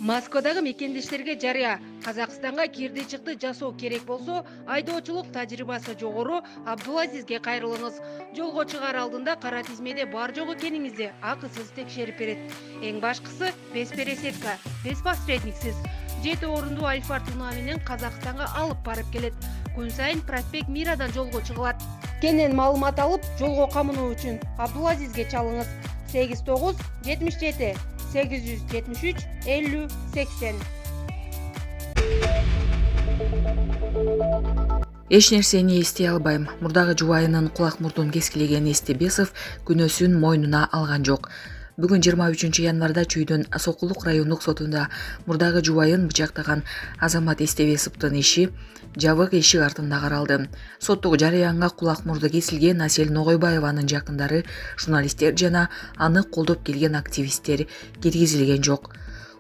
Москвадагы мекендештерге жарыя. Казакстанга кирди чыкты жасоо керек болсо, айдоочулук тажрыйбасы жогору Абдулазизге кайрылыңыз. Жолго чыгаар алдында кара тизмеде бар жок экениңизди акысыз текшерип берет. Эң башкысы без пересетка, без посредниксиз. 7 орунду Альфард менен Казакстанга алып барып келет. Күн сайын проспект Мирадан жолго чыгылат. Кенен маалымат алып, жолго камынуу үчүн Абдулазизге чалыңыз. 89 77 873 50 80. Эч нерсени эстей албайм. Мурдагы жубайынын кулак мурдун кескилеген Эстебесов күнөөсүн мойнуна алган жок. Бүгүн 23 январда Чүйдүн Сокулук райондук сотунда мурдагы жубайын бычактаган Азамат Эстебесовдун иши жабык эшик артында каралды. Соттук жарыянга кулак мурду кесилген Асель Ногойбаеванын жакындары, журналисттер жана аны колдоп келген активисттер киргизилген жок.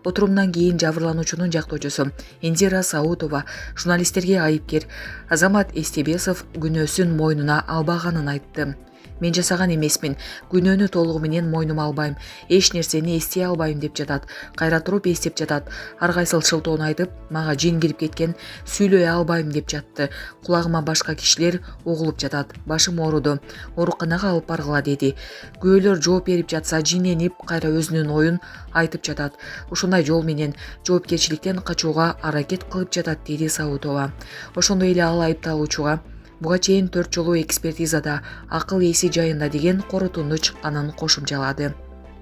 Отурумдан кийин жабырлануучунун жактоочусу Индира Саутова журналисттерге айыпкер Азамат Эстебесов күнөөсүн мойнуна албаганын айтты. Мен жасаган эмесмин, күнөөнү толугу менен мойнума албайм, эч нерсени эстей албайм деп жатат. Кайра туруп эстеп жатат. Ар кайсыл шылтоону айтып, мага жин кирип кеткен, сүйлөй албайм деп жатты. Кулагыма башка кишилер угулуп жатат. Башым ооруду. Ооруканага алып баргыла деди. Күбөлөр жооп берип жатса жиненип, кайра өзүнүн оюн айтып жатат. Ушундай жол менен жоопкерчиликтен качууга аракет кылып жатат деди Саутова. Ошондой эле ал айыпталуучуга буга чейин 4 жолу экспертизада акыл эси жайында деген корутунду чыкканын кошумчалады.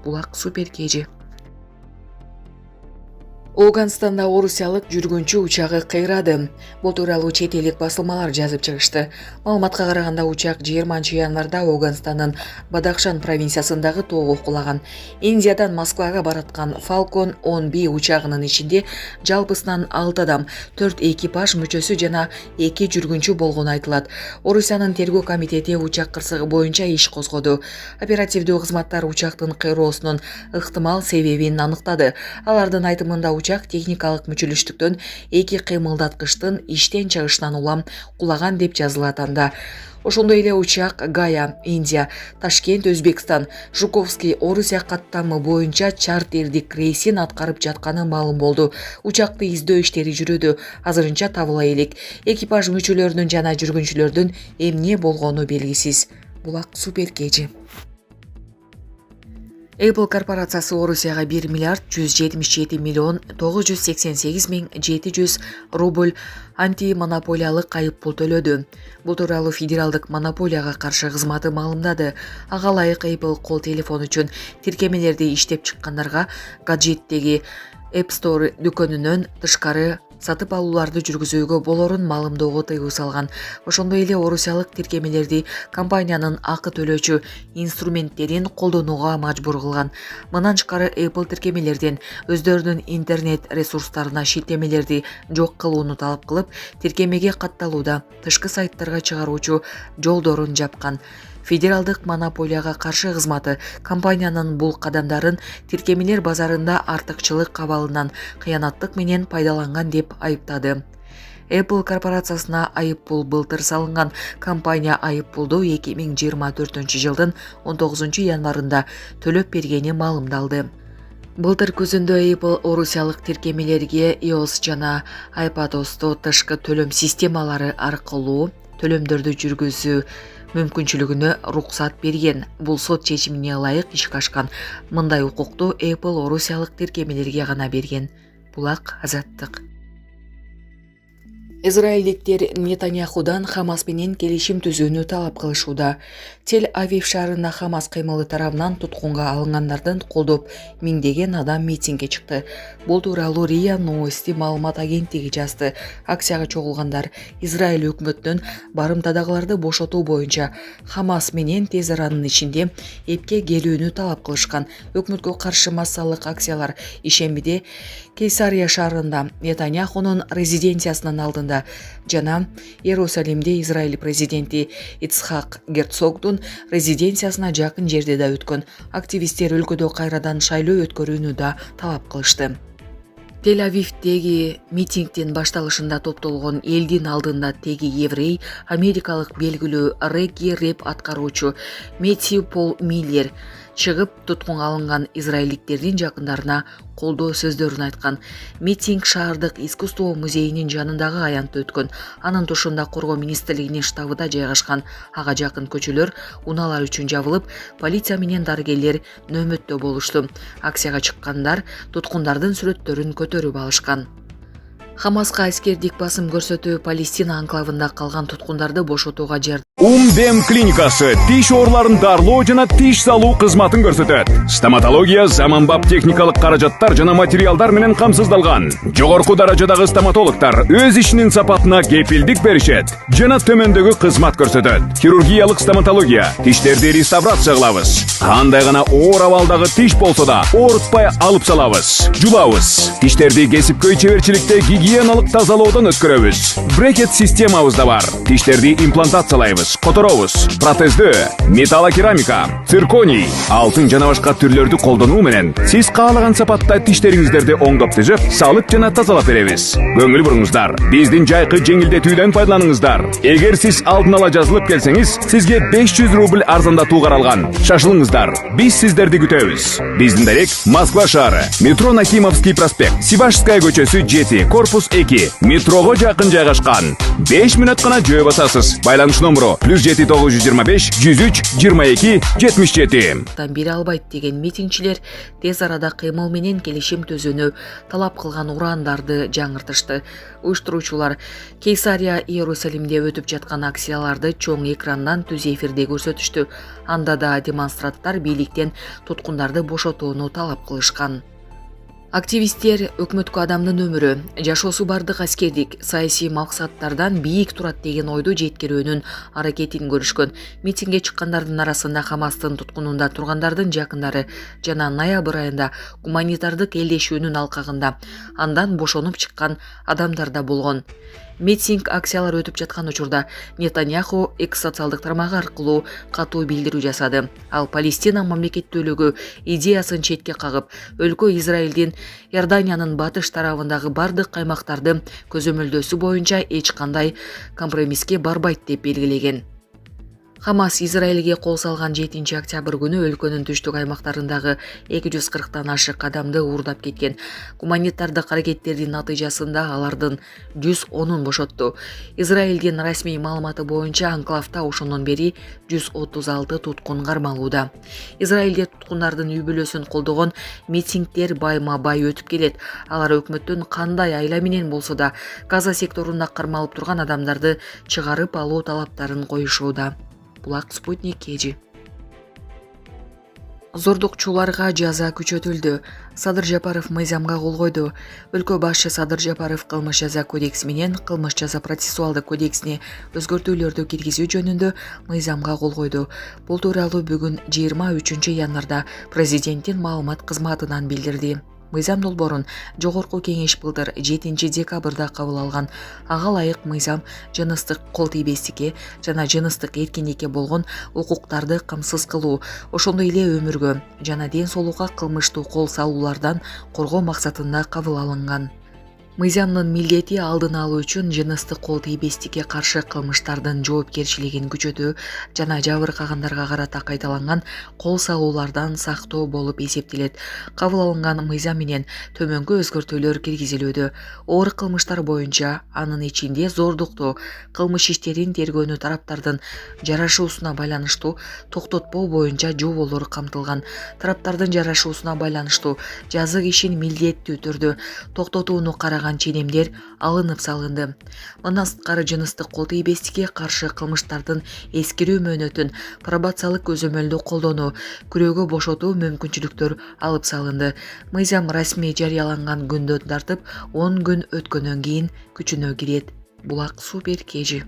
Булак Супер KG. Оганстанда орусиялык жүргүнчү учагы кыйрады. Бул тууралуу чет элдик басылмалар жазып чыгышты. Маалыматка караганда учак 20 январда Оганстандын Бадахшан провинциясындагы тоого кулаган. Индиядан Москвага бараткан Falcon 10B учагынын ичинде жалпысынан 6 адам, 4 экипаж мүчөсү жана 2 жүргүнчү болгону айтылат. Орусиянын тергөө комитети учак кырсыгы боюнча иш козгоду. Оперативдүү кызматтар учактын кыйроосунун ыктымал себебин аныктады. Алардын айтымында учак техникалык мүчөлүштүктөн эки кыймылдаткычтын иштен чыгышынан улам кулаган деп жазылат анда. Ошондой эле учак Гая, Индия, Ташкент, Өзбекстан, Жуковский, Орусия каттамы боюнча чартердик рейсин аткарып жатканы маалым болду. Учакты издөө иштери жүрүүдө, азырынча табыла элек. Экипаж мүчөлөрүнүн жана жүргүнчүлөрдүн эмне болгону белгисиз. Булак Супер KG. Apple корпорациясы Орусияга 1 миллиард 177 миллион 988 миң 700 рубль антимонополиялык айыппул төлөдү. Бул тууралуу федералдык монополияга каршы кызматы маалымдады. Ага ылайык Apple кол телефон үчүн тиркемелерди иштеп чыккандарга гаджеттеги App Store дүкөнүнөн тышкары сатып алууларды жүргүзүүгө болорун маалымдоого тыюу салган. Ошондой эле орусиялык тиркемелерди компаниянын акы төлөөчү инструменттерин колдонууга мажбур кылган. Мындан тышкары Apple тиркемелерден өздөрүнүн интернет ресурстарына шиттемелерди жок кылууну талап кылып, тиркемеге катталууда тышкы сайттарга чыгаруучу жолдорун жапкан. Федералдык монополияга каршы кызматы компаниянын бул кадамдарын тиркемелер базарында артыкчылык кабалынан кыянаттык менен пайдаланган деп айыптады. Apple корпорациясына айыппул былтыр салынган. Компания айыппулду 2024 жылдын 19 январында төлөп бергени маалымдалды. Былтыр күзүндө Apple орусиялык тиркемелерге iOS жана iPadOS'то тышкы төлөм системалары аркылуу төлөмдөрдү жүргүзүү мүмкүнчүлүгүнө уруксат берген. Бул сот чечимине ылайык ишке ашкан. Мындай укукту Apple орусиялык тиркемелерге гана берген. Булак Азаттык. Израилдиктер Нетаньяхудан Хамас менен келишим түзүүнү талап кылышууда. Тель-Авив шаарында Хамас кыймылы тарабынан туткунга алынгандардын колдоп миңдеген адам митингге чыкты. Бул тууралуу РИА Новости маалымат агенттиги жазды. Акцияга чогулгандар Израиль өкмөтүнөн барымтадагыларды бошотуу боюнча Хамас менен тез аранын ичинде эпке келүүнү талап кылышкан. Өкмөткө каршы массалык акциялар ишембиде Кейсария шаарында, Нетаньяхунун резиденциясынын алдында жана Иерусалимде Израиль президенти Ицхак Герцогдун резиденциясына жакын жерде да өткөн. Активисттер өлкөдө кайрадан шайлоо өткөрүүнү да талап кылышты. Тель-Авивдеги митингдин башталышында топтолгон элдин алдында теги еврей, америкалык белгилүү регги рэп аткаруучу Мэтью Пол Миллер чыгып туткунга алынган израилдиктердин жакындарына колдоо сөздөрүн айткан. Митинг шаардык искусство музейинин жанындагы аянтта өткөн. Анын тушунда коргоо министрлигинин штабы да жайгашкан. Ага жакын көчөлөр унаалар үчүн жабылып, полиция менен дарыгерлер нөөмөттө болушту. Акцияга чыккандар туткундардын сүрөттөрүн көтөрүп алышкан. Хамаска аскердик басым көрсөтүү Палестина анклавында калган туткундарды бошотууга жардам. Умдем клиникасы тиш ооруларын дарылоо жана тиш салуу кызматын көрсөтөт. Стоматология заманбап техникалык каражаттар жана материалдар менен камсыздалган. Жогорку даражадагы стоматологдор өз ишинин сапатына кепилдик беришет жана төмөндөгү кызмат көрсөтөт. Хирургиялык стоматология, тиштерди реставрация кылабыз. Кандай гана оор абалдагы тиш болсо да оорутпай алып салабыз. Жулабыз. Тиштерди кесипкөй чеберчиликте гигиеналык тазалоодон өткөрөбүз. Брекет системабыз да бар. Тиштерди имплантациялайбыз, которобуз. Протездөө, металлокерамика, цирконий, алтын жана башка түрлөрдү колдонуу менен сиз каалаган сапатта тиштериңиздерди оңдоп түзөп, салып жана тазалап беребиз. Көңүл буруңуздар, биздин жайкы жеңилдетүүдөн пайдаланыңыздар. Эгер сиз алдын ала жазылып келсеңиз, сизге 500 рубль арзандатуу каралган. Шашылыңыздар, биз сиздерди күтөбүз. Биздин дарек Москва шаары, метро Накимовский проспект, Сибашская көчөсү 7, корпус 2, метрого жакын жайгашкан. 5 мүнөт гана жөө басасыз. Байланыш номеру +7 925 103 22 77. Бере албайт деген митингчилер тез арада кыймыл менен келишим түзүүнү талап кылган урандарды жаңыртышты. Уюштуруучулар Кейсария Иерусалимде өтүп жаткан акцияларды чоң экрандан түз эфирде көрсөтүштү. Анда да демонстранттар бийликтен туткундарды бошотууну талап кылышкан. Активисттер өкмөткө адамдын өмүрү, жашоосу бардык аскердик саясий максаттардан бийик турат деген ойду жеткирүүнүн аракетин көрүшкөн. Митингге чыккандардын арасында Хамастын туткунунда тургандардын жакындары жана ноябрь айында гуманитардык элдешүүнүн алкагында андан бошонуп чыккан адамдар да болгон. Митинг акциялар өтүп жаткан учурда Нетаньяху экс социалдык тармагы аркылуу катуу билдирүү жасады. Ал Палестина мамлекеттүүлүгү идеясын четке кагып, өлкө Израилдин Иорданиянын батыш тарабындагы бардык аймактарды көзөмөлдөөсү боюнча эч кандай компромисске барбайт деп белгилеген. Хамас Израилге кол салган 7 октябрь күнү өлкөнүн түштүк аймактарындагы 240тан ашык адамды уурдап кеткен. Гуманитардык аракеттердин натыйжасында алардын 110-ун бошотту. Израилдин расмий маалыматы боюнча анклавда ошондон бери 136 туткун кармалууда. Израилде туткундардын үй бүлөсүн колдогон митингдер байма-бай өтүп келет. Алар өкмөттүн кандай айла менен болсо да Газа секторунда кармалып турган адамдарды чыгарып алуу талаптарын коюшууда. Булак Спутник Кежи. Зордукчуларга жаза күчөтүлдү. Садыр Жапаров мыйзамга кол койду. Өлкө башчы Садыр Жапаров кылмыш жаза кодекси менен кылмыш жаза процессуалдык кодексине өзгөртүүлөрдү киргизүү жөнүндө мыйзамга кол койду. Бул тууралуу бүгүн 23 январда президенттин маалымат кызматынан билдирди. Мыйзам долбоорун жогорку кеңеш былтыр 7 декабрда кабыл алган. Ага ылайык мыйзам жыныстык кол тийбестикке жана жыныстык эркиндикке болгон укуктарды камсыз кылуу, ошондой эле өмүргө жана ден соолукка кылмыштуу кол салуулардан коргоо максатында кабыл алынган. Мыйзамдын милдети алдын алуу үчүн жыныстык кол тийбестикке каршы кылмыштардын жоопкерчилигин күчөтүү жана жабыркагандарга карата кайталанган кол салуулардан сактоо болуп эсептелет. Кабыл алынган мыйзам менен төмөнкү өзгөртүүлөр киргизилүүдө. Оор кылмыштар боюнча, анын ичинде зордуктуу кылмыш иштерин тергөөнү тараптардын жарашуусуна байланыштуу токтотпоо боюнча жоболор камтылган. Тараптардын жарашуусуна байланыштуу жазык ишин милдеттүү түрдө токтотууну караган ченемдер алынып салынды. Мындан сырткары жыныстык кол тийбестикке каршы кылмыштардын эскирүү мөөнөтүн пробациялык көзөмөлдү колдонуу, күрөөгө бошотуу мүмкүнчүлүктөр алып салынды. Мыйзам расмий жарыяланган күндөн тартып 10 күн өткөндөн кийин күчүнө кирет. Булак Супер Кежи.